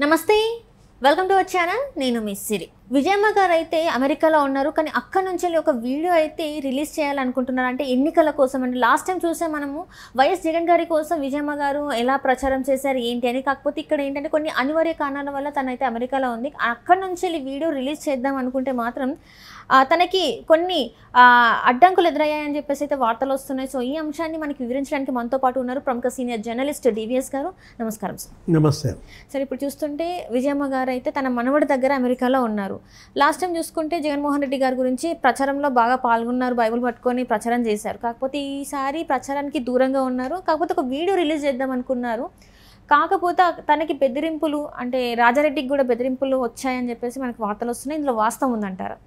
నమస్తే, welcome to our channel. నేను miss సిరి. విజయమ్మ గారు అయితే అమెరికాలో ఉన్నారు, కానీ అక్కడ నుంచి ఒక వీడియో అయితే రిలీజ్ చేయాలనుకుంటున్నారు. అంటే ఎన్నికల కోసం అంటే లాస్ట్ టైం చూసాం మనము వైఎస్ జగన్ గారి కోసం విజయమ్మ గారు ఎలా ప్రచారం చేశారు ఏంటి అని. కాకపోతే ఇక్కడ ఏంటంటే కొన్ని అనివార్య కారణాల వల్ల తనైతే అమెరికాలో ఉంది. అక్కడ నుంచి వీడియో రిలీజ్ చేద్దాం అనుకుంటే మాత్రం తనకి కొన్ని అడ్డంకులు ఎదురయ్యాయని చెప్పేసి అయితే వార్తలు వస్తున్నాయి. సో ఈ అంశాన్ని మనకి వివరించడానికి మనతో పాటు ఉన్నారు ప్రముఖ సీనియర్ జర్నలిస్ట్ డివిఎస్ గారు. నమస్కారం సార్. నమస్తే సార్. ఇప్పుడు చూస్తుంటే విజయమ్మ గారు అయితే తన మనవడి దగ్గర అమెరికాలో ఉన్నారు. లాస్ట్ టైం చూసుకుంటే జగన్మోహన్ రెడ్డి గారి గురించి ప్రచారంలో బాగా పాల్గొన్నారు, బైబిల్ పట్టుకొని ప్రచారం చేశారు. కాకపోతే ఈసారి ప్రచారానికి దూరంగా ఉన్నారు. కాకపోతే ఒక వీడియో రిలీజ్ చేద్దాం అనుకున్నారు. కాకపోతే తనకి బెదిరింపులు, అంటే రాజారెడ్డికి కూడా బెదిరింపులు వచ్చాయని చెప్పేసి మనకు వార్తలు వస్తున్నాయి. ఇందులో వాస్తవం ఉందంటారా?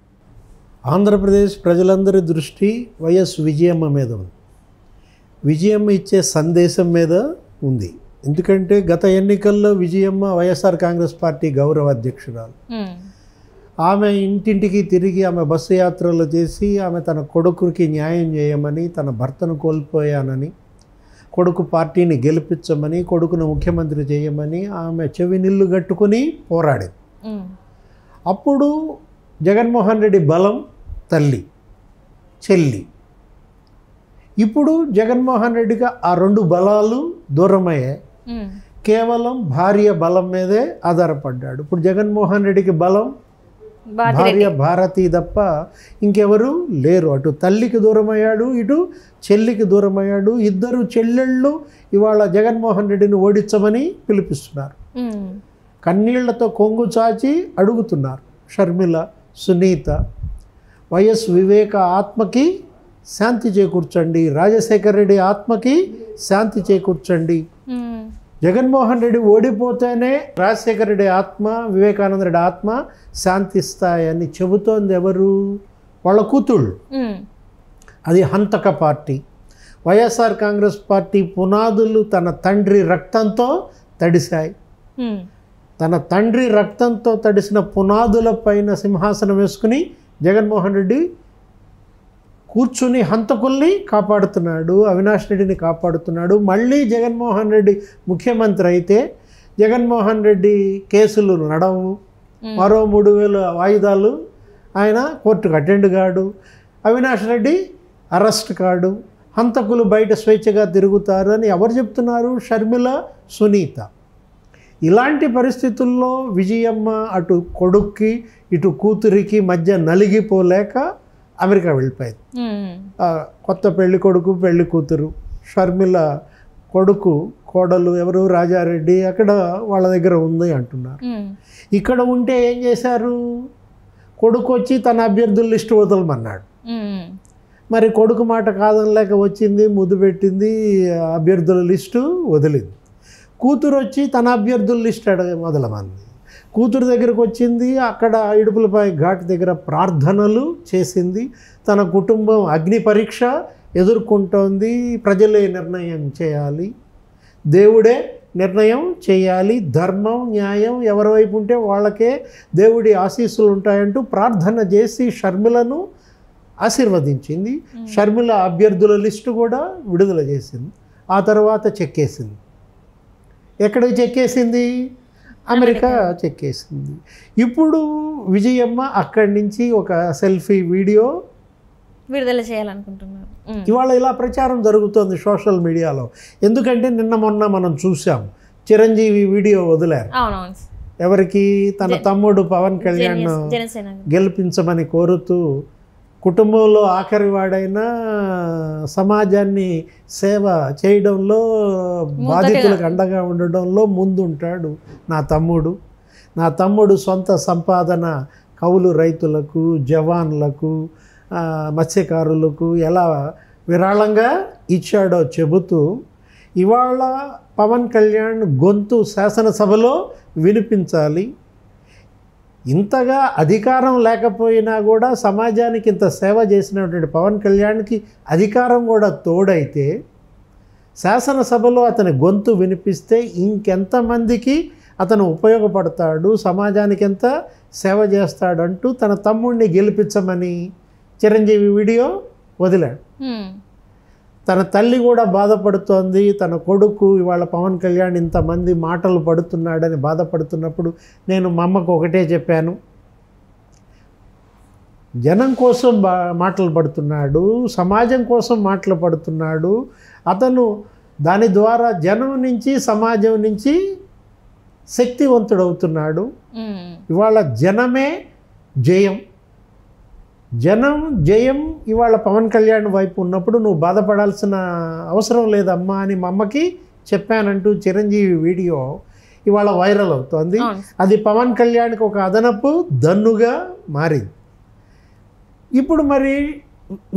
ఆంధ్రప్రదేశ్ ప్రజలందరి దృష్టి వైఎస్ విజయమ్మ మీద ఉంది. విజయమ్మ ఇచ్చే సందేశం మీద ఉంది. ఎందుకంటే గత ఎన్నికల్లో విజయమ్మ వైఎస్ఆర్ కాంగ్రెస్ పార్టీ గౌరవ అధ్యక్షురాలు. ఆమె ఇంటింటికి తిరిగి ఆమె బస్సు యాత్రలు చేసి ఆమె తన కొడుకుకి న్యాయం చేయమని, తన భర్తను కోల్పోయానని, కొడుకు పార్టీని గెలిపించమని, కొడుకును ముఖ్యమంత్రి చేయమని ఆమె చెవి నిల్లు కట్టుకుని పోరాడింది. అప్పుడు జగన్మోహన్ రెడ్డి బలం తల్లి, చెల్లి. ఇప్పుడు జగన్మోహన్ రెడ్డిగా ఆ రెండు బలాలు దూరమయ్యాయి. కేవలం భార్య బలం మీదే ఆధారపడ్డాడు. ఇప్పుడు జగన్మోహన్ రెడ్డికి బలం భార్య భారతి తప్ప ఇంకెవరు లేరు. అటు తల్లికి దూరమయ్యాడు, ఇటు చెల్లికి దూరమయ్యాడు. ఇద్దరు చెల్లెళ్ళు ఇవాళ జగన్మోహన్ రెడ్డిని ఓడించమని పిలిపిస్తున్నారు. కన్నీళ్లతో కొంగు చాచి అడుగుతున్నారు. షర్మిల, సునీత, వైఎస్ వివేక ఆత్మకి శాంతి చేకూర్చండి, రాజశేఖర రెడ్డి ఆత్మకి శాంతి చేకూర్చండి. జగన్మోహన్ రెడ్డి ఓడిపోతేనే రాజశేఖర రెడ్డి ఆత్మ, వివేకానంద రెడ్డి ఆత్మ శాంతిస్తాయని చెబుతోంది ఎవరు? వాళ్ళ కూతుళ్ళు. అది హంతక పార్టీ. వైఎస్ఆర్ కాంగ్రెస్ పార్టీ పునాదులు తన తండ్రి రక్తంతో తడిశాయి. తన తండ్రి రక్తంతో తడిసిన పునాదుల పైన సింహాసనం వేసుకుని జగన్మోహన్ రెడ్డి కూర్చుని హంతకుల్ని కాపాడుతున్నాడు, అవినాష్ రెడ్డిని కాపాడుతున్నాడు. మళ్ళీ జగన్మోహన్ రెడ్డి ముఖ్యమంత్రి అయితే జగన్మోహన్ రెడ్డి కేసులు నడవు, మరో 3,000 వాయిదాలు ఆయన కోర్టుకు అటెండ్ కాడు, అవినాష్ రెడ్డి అరెస్ట్ కాడు, హంతకులు బయట స్వేచ్ఛగా తిరుగుతారు అని ఎవరు చెప్తున్నారు? షర్మిల, సునీత. ఇలాంటి పరిస్థితుల్లో విజయమ్మ అటు కొడుక్కి ఇటు కూతురికి మధ్య నలిగిపోలేక అమెరికా వెళ్ళిపోయింది. కొత్త పెళ్లి కొడుకు, పెళ్లి కూతురు, షర్మిల కొడుకు, కోడలు ఎవరు? రాజారెడ్డి అక్కడ వాళ్ళ దగ్గర ఉంది అంటున్నారు. ఇక్కడ ఉంటే ఏం చేశారు? కొడుకు వచ్చి తన అభ్యర్థుల లిస్టు వదలమన్నాడు. మరి కొడుకు మాట కాదనలేక వచ్చింది, ముద్దు పెట్టింది, అభ్యర్థుల లిస్టు వదిలింది. కూతురు వచ్చి తన అభ్యర్థుల లిస్ట్ మొదలమంది. కూతురు దగ్గరకు వచ్చింది, అక్కడ ఇడుపులపై ఘాట్ దగ్గర ప్రార్థనలు చేసింది. తన కుటుంబం అగ్ని పరీక్ష ఎదుర్కొంటోంది. ప్రజలే నిర్ణయం చేయాలి, దేవుడే నిర్ణయం చేయాలి, ధర్మం న్యాయం ఎవరి వైపు ఉంటే వాళ్ళకే దేవుడి ఆశీస్సులు ఉంటాయంటూ ప్రార్థన చేసి షర్మిలను ఆశీర్వదించింది. షర్మిల అభ్యర్థుల లిస్టు కూడా విడుదల చేసింది. ఆ తర్వాత చెక్కేసింది. ఎక్కడికి చెక్కేసింది? అమెరికా చెక్కేసింది. ఇప్పుడు విజయమ్మ అక్కడి నుంచి ఒక సెల్ఫీ వీడియో విడుదల చేయాలనుకుంటున్నారు. ఇవాళ ఇలా ప్రచారం జరుగుతుంది సోషల్ మీడియాలో. ఎందుకంటే నిన్న మొన్న మనం చూసాం, చిరంజీవి వీడియో వదిలారు. ఎవరికి? తన తమ్ముడు పవన్ కళ్యాణ్ గెలిపించమని కోరుతూ కుటుంబంలో ఆఖరి వాడైనా సమాజాన్ని సేవ చేయడంలో, బాధితులకు అండగా ఉండడంలో ముందుంటాడు నా తమ్ముడు సొంత సంపాదన కౌలు రైతులకు, జవాన్లకు, మత్స్యకారులకు ఎలా విరాళంగా ఇచ్చాడో చెబుతూ ఇవాళ పవన్ కళ్యాణ్ గొంతు శాసనసభలో వినిపించాలి. ఇంతగా అధికారం లేకపోయినా కూడా సమాజానికి ఇంత సేవ చేసినటువంటి పవన్ కళ్యాణ్కి అధికారం కూడా తోడైతే శాసనసభలో అతని గొంతు వినిపిస్తే ఇంకెంతమందికి అతను ఉపయోగపడతాడు, సమాజానికి ఎంత సేవ చేస్తాడంటూ తన తమ్ముడిని గెలిపించమని చిరంజీవి వీడియో వదిలాడు. తన తల్లి కూడా బాధపడుతోంది, తన కొడుకు ఇవాళ పవన్ కళ్యాణ్ ఇంతమంది మాటలు పడుతున్నాడని బాధపడుతున్నప్పుడు నేను మా అమ్మకు ఒకటే చెప్పాను, జనం కోసం మాటలు పడుతున్నాడు, సమాజం కోసం మాటలు పడుతున్నాడు, అతను దాని ద్వారా జనం నుంచి సమాజం నుంచి శక్తివంతుడవుతున్నాడు. ఇవాళ జనమే జయం, జనం జయం ఇవాళ పవన్ కళ్యాణ్ వైపు ఉన్నప్పుడు నువ్వు బాధపడాల్సిన అవసరం లేదమ్మా అని మా అమ్మకి చెప్పానంటూ చిరంజీవి వీడియో ఇవాళ వైరల్ అవుతోంది. అది పవన్ కళ్యాణ్కి ఒక అదనపు దన్నుగా మారింది. ఇప్పుడు మరి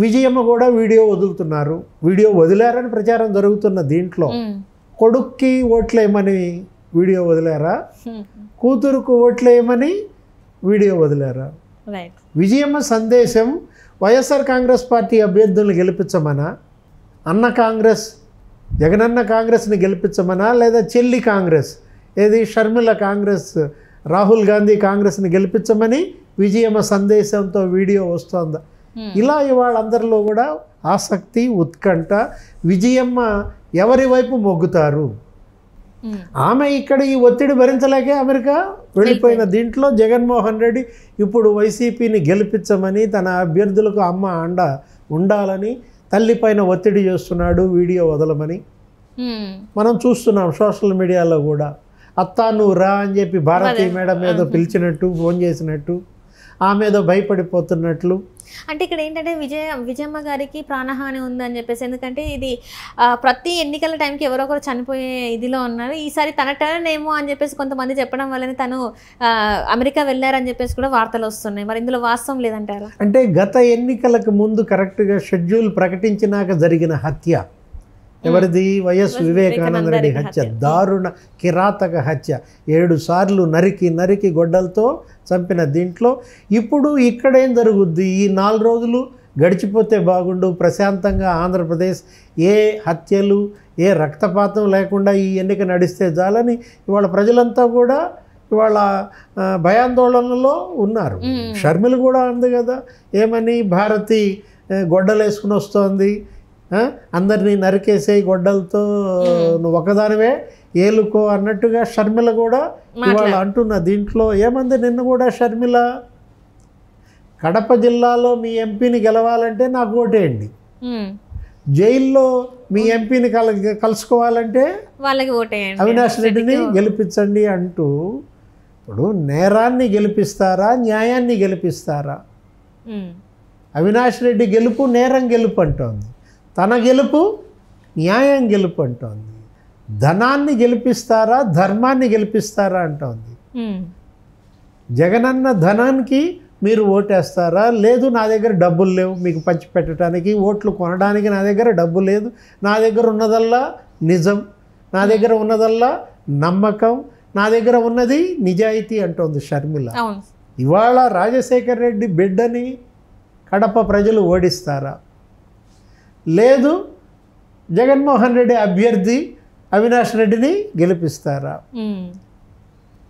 విజయమ్మ కూడా వీడియో వదులుతున్నారు, వీడియో వదిలారని ప్రచారం జరుగుతున్న దీంట్లో కొడుక్కి ఓట్లేయమని వీడియో వదిలారా, కూతురుకు ఓట్లేయమని వీడియో వదిలారా? విజయమ్మ సందేశం వైఎస్ఆర్ కాంగ్రెస్ పార్టీ అభ్యర్థులను గెలిపించమనా, అన్న కాంగ్రెస్ జగనన్న కాంగ్రెస్ని గెలిపించమనా, లేదా చెల్లి కాంగ్రెస్ ఏది షర్మిల కాంగ్రెస్ రాహుల్ గాంధీ కాంగ్రెస్ని గెలిపించమని విజయమ్మ సందేశంతో వీడియో వస్తోందా? ఇలా ఇవాళ అందరిలో కూడా ఆసక్తి, ఉత్కంఠ, విజయమ్మ ఎవరి వైపు మొగ్గుతారు. ఆమె ఇక్కడ ఈ ఒత్తిడి భరించలేకే అమెరికా వెళ్ళిపోయిన దీంట్లో జగన్మోహన్ రెడ్డి ఇప్పుడు వైసీపీని గెలిపించమని, తన అభ్యర్థులకు అమ్మ అండ ఉండాలని తల్లిపైన ఒత్తిడి చేస్తున్నాడు, వీడియో వదలమని మనం చూస్తున్నాం. సోషల్ మీడియాలో కూడా అత్తా నువ్వు రా అని చెప్పి భారతీ మేడం ఏదో పిలిచినట్టు, ఫోన్ చేసినట్టు, ఆమె ఏదో భయపడిపోతున్నట్లు. అంటే ఇక్కడ ఏంటంటే విజయమ్మ గారికి ప్రాణహాని ఉందని చెప్పేసి, ఎందుకంటే ఇది ప్రతి ఎన్నికల టైంకి ఎవరో ఒకరు చనిపోయే ఇదిలో ఉన్నారు. ఈసారి తన టర్న్ ఏమో అని చెప్పేసి కొంతమంది చెప్పడం వల్లనే తను అమెరికా వెళ్ళారని చెప్పేసి కూడా వార్తలు వస్తున్నాయి. మరి ఇందులో వాస్తవం లేదంటారా? అంటే గత ఎన్నికలకు ముందు కరెక్ట్గా షెడ్యూల్ ప్రకటించినాక జరిగిన హత్య ఎవరిది? వైఎస్ వివేకానంద రెడ్డి హత్య, దారుణ కిరాతక హత్య, 7 సార్లు నరికి గొడ్డలతో చంపిన దీంట్లో ఇప్పుడు ఇక్కడేం జరుగుద్ది? ఈ 4 రోజులు గడిచిపోతే బాగుండు, ప్రశాంతంగా ఆంధ్రప్రదేశ్ ఏ హత్యలు ఏ రక్తపాతం లేకుండా ఈ ఎన్నిక నడిస్తే చాలని ఇవాళ ప్రజలంతా కూడా ఇవాళ భయాందోళనలో ఉన్నారు. షర్మిల కూడా అంది కదా, ఏమని భారతి గొడ్డలు వేసుకుని వస్తోంది, అందరినీ నరికేసే గొడ్డలతో నువ్వు ఒకదానివే ఏలుకో అన్నట్టుగా షర్మిల కూడా ఇవాళ అంటున్న దీంట్లో ఏమంది? నిన్న కూడా షర్మిల, కడప జిల్లాలో మీ ఎంపీని గెలవాలంటే నాకు ఓటేయండి, జైల్లో మీ ఎంపీని కలుసుకోవాలంటే వాళ్ళకి ఓటేయండి, అవినాష్ రెడ్డిని గెలిపించండి అంటూ, ఇప్పుడు నేరాన్ని గెలిపిస్తారా, న్యాయాన్ని గెలిపిస్తారా? అవినాష్ రెడ్డి గెలుపు నేరం గెలుపు అంటోంది, తన గెలుపు న్యాయం గెలుపు అంటోంది. ధనాన్ని గెలిపిస్తారా, ధర్మాన్ని గెలిపిస్తారా అంటోంది. జగనన్న ధనానికి మీరు ఓటేస్తారా? లేదు, నా దగ్గర డబ్బులు లేవు మీకు పంచి పెట్టడానికి, ఓట్లు కొనడానికి నా దగ్గర డబ్బు లేదు, నా దగ్గర ఉన్నదల్లా నిజం, నా దగ్గర ఉన్నదల్లా నమ్మకం, నా దగ్గర ఉన్నది నిజాయితీ అంటోంది షర్మిల. ఇవాళ రాజశేఖర్ రెడ్డి బిడ్డని కడప ప్రజలు ఓడిస్తారా? లేదు, జగన్మోహన్ రెడ్డి అభ్యర్థి అవినాష్ రెడ్డిని గెలిపిస్తారా?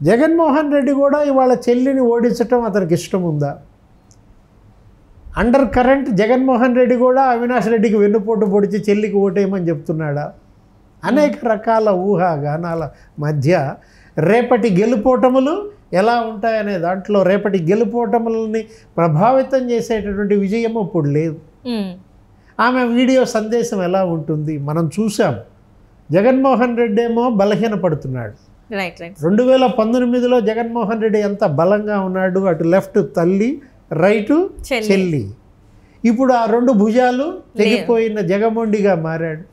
జగన్మోహన్ రెడ్డి కూడా ఇవాళ చెల్లిని ఓడించటం అతనికి ఇష్టం ఉందా? అండర్ కరెంట్ జగన్మోహన్ రెడ్డి కూడా అవినాష్ రెడ్డికి వెన్నుపోటు పొడిచి చెల్లికి ఓటేయమని చెప్తున్నాడా? అనేక రకాల ఊహాగానాల మధ్య రేపటి గెలుపోటములు ఎలా ఉంటాయనే దాంట్లో రేపటి గెలుపోటములని ప్రభావితం చేసేటటువంటి విజయం ఇప్పుడు లేదు. ఆమె వీడియో సందేశం ఎలా ఉంటుంది మనం చూసాం. జగన్మోహన్ రెడ్డి ఏమో బలహీనపడుతున్నాడు. 2019లో జగన్మోహన్ రెడ్డి ఎంత బలంగా ఉన్నాడు, అటు లెఫ్ట్ తల్లి, రైటు చెల్లి. ఇప్పుడు ఆ 2 భుజాలు తెగిపోయిన జగమొండిగా మారాడు.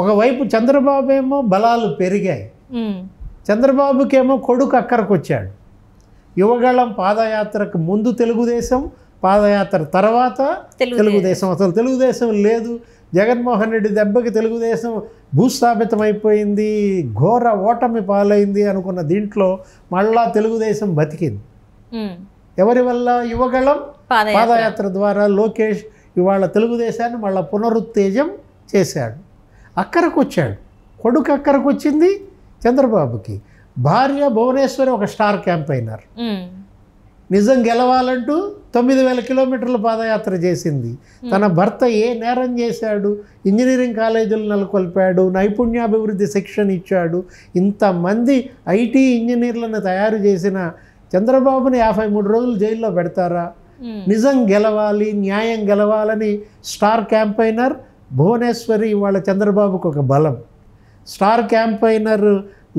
ఒకవైపు చంద్రబాబు ఏమో బలాలు పెరిగాయి, చంద్రబాబుకేమో కొడుకు అక్కరకు వచ్చాడు. యువగళం పాదయాత్రకు ముందు తెలుగుదేశం, పాదయాత్ర తర్వాత తెలుగుదేశం, అసలు తెలుగుదేశం లేదు. జగన్మోహన్ రెడ్డి దెబ్బకి తెలుగుదేశం భూస్థాపితమైపోయింది, ఘోర ఓటమి పాలైంది అనుకున్న దీంట్లో మళ్ళా తెలుగుదేశం బతికింది. ఎవరి వల్ల? యువగళం పాదయాత్ర ద్వారా లోకేష్ ఇవాళ తెలుగుదేశాన్ని మళ్ళీ పునరుత్తేజం చేశాడు. అక్కరకు వచ్చాడు, కొడుకు అక్కరకు వచ్చింది చంద్రబాబుకి. భార్య భువనేశ్వరి ఒక స్టార్ క్యాంపెయినర్. నిజం గెలవాలంటూ 9,000 కిలోమీటర్ల పాదయాత్ర చేసింది. తన భర్త ఏ నేరం చేశాడు, ఇంజనీరింగ్ కాలేజీలు నెలకొల్పాడు, నైపుణ్యాభివృద్ధి శిక్షణ ఇచ్చాడు, ఇంతమంది ఐటీ ఇంజనీర్లను తయారు చేసిన చంద్రబాబుని 53 రోజులు జైల్లో పెడతారా? నిజం గెలవాలి, న్యాయం గెలవాలని స్టార్ క్యాంపైనర్ భువనేశ్వరి వాళ్ళ చంద్రబాబుకు ఒక బలం, స్టార్ క్యాంపైనర్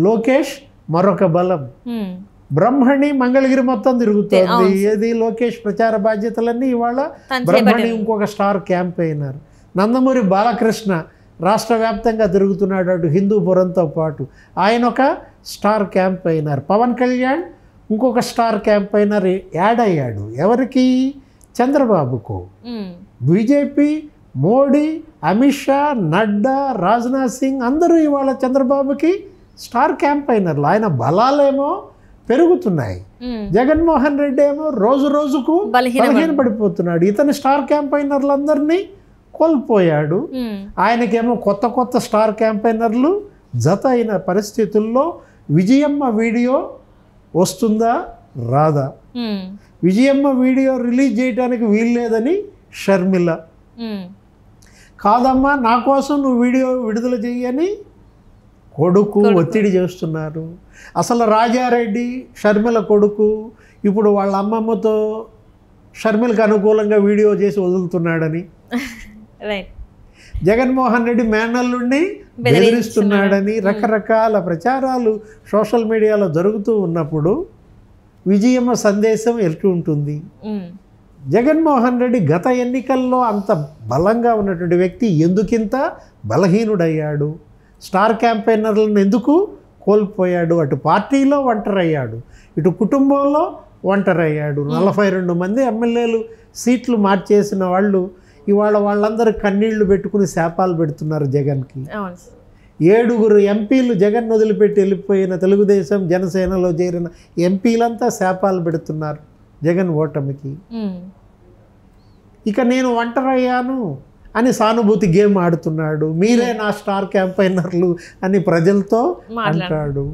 లోకేష్ మరొక బలం, బ్రహ్మణి మంగళగిరి మొత్తం తిరుగుతోంది. ఏది లోకేష్ ప్రచార బాధ్యతలన్నీ ఇవాళ బ్రహ్మణి ఇంకొక స్టార్ క్యాంపెయినర్. నందమూరి బాలకృష్ణ రాష్ట్ర వ్యాప్తంగా తిరుగుతున్నాడు అటు హిందూపురంతో పాటు, ఆయన ఒక స్టార్ క్యాంపెయినర్. పవన్ కళ్యాణ్ ఇంకొక స్టార్ క్యాంపెయినర్ యాడ్ అయ్యాడు. ఎవరికి? చంద్రబాబుకు. బీజేపీ, మోడీ, అమిత్ షా, నడ్డా, రాజ్నాథ్ సింగ్ అందరూ ఇవాళ చంద్రబాబుకి స్టార్ క్యాంపెయినర్లు. ఆయన బలాలేమో పెరుగుతున్నాయి. జగన్మోహన్ రెడ్డి ఏమో రోజు రోజుకు బలహీనపడిపోతున్నాడు. ఇతని స్టార్ క్యాంపైనర్లందరినీ కోల్పోయాడు. ఆయనకేమో కొత్త కొత్త స్టార్ క్యాంపైనర్లు జత అయిన పరిస్థితుల్లో విజయమ్మ వీడియో వస్తుందా రాదా? విజయమ్మ వీడియో రిలీజ్ చేయడానికి వీల్లేదని షర్మిల, కాదమ్మా నా కోసం నువ్వు వీడియో విడుదల చేయని కొడుకు ఒత్తిడి చేస్తున్నారు. అసలు రాజారెడ్డి షర్మిల కొడుకు ఇప్పుడు వాళ్ళ అమ్మమ్మతో షర్మిలకు అనుకూలంగా వీడియో చేసి వదులుతున్నాడని, జగన్మోహన్ రెడ్డి మేనల్లుండి బెదిరిస్తున్నాడని రకరకాల ప్రచారాలు సోషల్ మీడియాలో జరుగుతూ ఉన్నప్పుడు విజయమ్మ సందేశం ఎట్లా ఉంటుంది? జగన్మోహన్ రెడ్డి గత ఎన్నికల్లో అంత బలంగా ఉన్నటువంటి వ్యక్తి ఎందుకింత బలహీనుడయ్యాడు? స్టార్ క్యాంపెయినర్లను ఎందుకు కోల్పోయాడు? అటు పార్టీలో ఒంటరయ్యాడు, ఇటు కుటుంబంలో ఒంటరయ్యాడు. 42 మంది ఎమ్మెల్యేలు సీట్లు మార్చేసిన వాళ్ళు ఇవాళ వాళ్ళందరూ కన్నీళ్లు పెట్టుకుని శాపాలు పెడుతున్నారు జగన్కి. 7 ఎంపీలు జగన్ వదిలిపెట్టి వెళ్ళిపోయిన తెలుగుదేశం జనసేనలో చేరిన ఎంపీలంతా శాపాలు పెడుతున్నారు జగన్ ఓటమికి. ఇక నేను ఒంటరయ్యాను అని సానుభూతి గేమ్ ఆడుతున్నాడు. మీరే నా స్టార్ క్యాంపైనర్లు అని ప్రజలతో అంటాడు.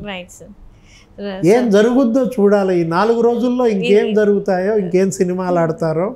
ఏం జరుగుద్దో చూడాలి. ఈ 4 రోజుల్లో ఇంకేం జరుగుతాయో, ఇంకేం సినిమాలు ఆడతారో.